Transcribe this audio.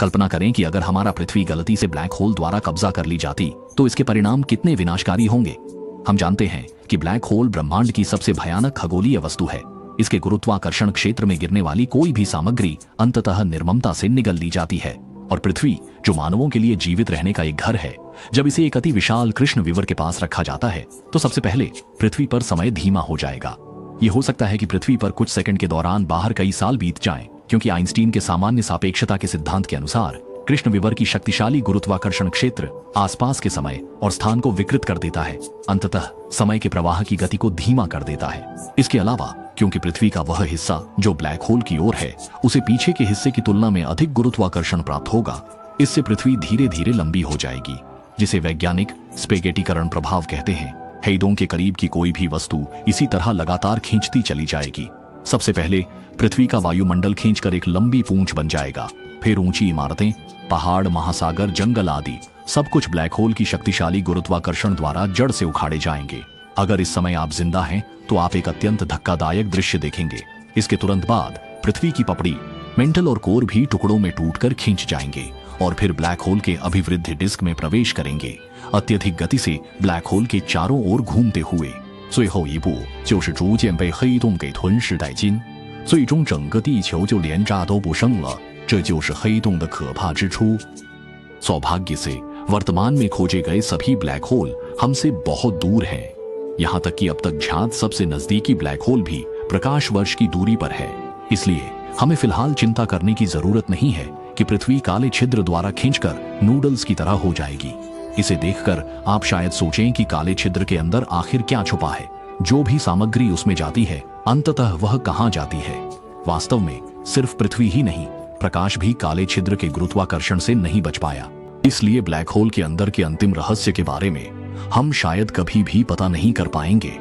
कल्पना करें कि अगर हमारा पृथ्वी गलती से ब्लैक होल द्वारा कब्जा कर ली जाती तो इसके परिणाम कितने विनाशकारी होंगे। हम जानते हैं कि ब्लैक होल ब्रह्मांड की सबसे भयानक खगोलीय वस्तु है। इसके गुरुत्वाकर्षण क्षेत्र में गिरने वाली कोई भी सामग्री अंततः निर्ममता से निगल ली जाती है, और पृथ्वी जो मानवों के लिए जीवित रहने का एक घर है, जब इसे एक अति विशाल कृष्ण विवर के पास रखा जाता है तो सबसे पहले पृथ्वी पर समय धीमा हो जाएगा। ये हो सकता है कि पृथ्वी पर कुछ सेकंड के दौरान बाहर कई साल बीत जाएं, क्योंकि आइंस्टीन के सामान्य सापेक्षता के सिद्धांत के अनुसार कृष्ण विवर की शक्तिशाली गुरुत्वाकर्षण क्षेत्र आसपास के समय और स्थान को विकृत कर देता है, अंततः समय के प्रवाह की गति को धीमा कर देता है। इसके अलावा क्योंकि पृथ्वी का वह हिस्सा जो ब्लैक होल की ओर है उसे पीछे के हिस्से की तुलना में अधिक गुरुत्वाकर्षण प्राप्त होगा, इससे पृथ्वी धीरे धीरे लंबी हो जाएगी, जिसे वैज्ञानिक स्पेगेटीकरण प्रभाव कहते हैं। हेइडोंग के करीब की कोई भी वस्तु इसी तरह लगातार खींचती चली जाएगी। सबसे पहले पृथ्वी का वायुमंडल खींचकर एक लंबी पूंछ बन जाएगा, फिर ऊंची इमारतें, पहाड़, महासागर, जंगल आदि सब कुछ ब्लैक होल की शक्तिशाली गुरुत्वाकर्षण द्वारा जड़ से उखाड़े जाएंगे। अगर इस समय आप जिंदा हैं तो आप एक अत्यंत धक्कादायक दृश्य देखेंगे। इसके तुरंत बाद पृथ्वी की पपड़ी, मेंटल और कोर भी टुकड़ों में टूटकर खींच जाएंगे और फिर ब्लैक होल के अभिवृद्ध डिस्क में प्रवेश करेंगे, अत्यधिक गति से ब्लैक होल के चारों ओर घूमते हुए। 最后一步就是逐渐被黑洞给吞噬殆尽，最终整个地球就连渣都不剩了。这就是黑洞的可怕之处。सौभाग्य से वर्तमान में खोजे गए सभी ब्लैक होल हमसे बहुत दूर हैं। यहाँ तक कि अब तक ज्ञात सबसे नजदीकी ब्लैक होल भी प्रकाश वर्ष की दूरी पर है। इसलिए हमें फिलहाल चिंता करने की जरूरत नहीं है कि पृथ्वी काले छिद्र द्वारा खींचकर नूडल्स की तरह हो जाएगी। इसे देखकर आप शायद सोचें कि काले छिद्र के अंदर आखिर क्या छुपा है। जो भी सामग्री उसमें जाती है अंततः वह कहाँ जाती है। वास्तव में सिर्फ पृथ्वी ही नहीं, प्रकाश भी काले छिद्र के गुरुत्वाकर्षण से नहीं बच पाया। इसलिए ब्लैक होल के अंदर के अंतिम रहस्य के बारे में हम शायद कभी भी पता नहीं कर पाएंगे।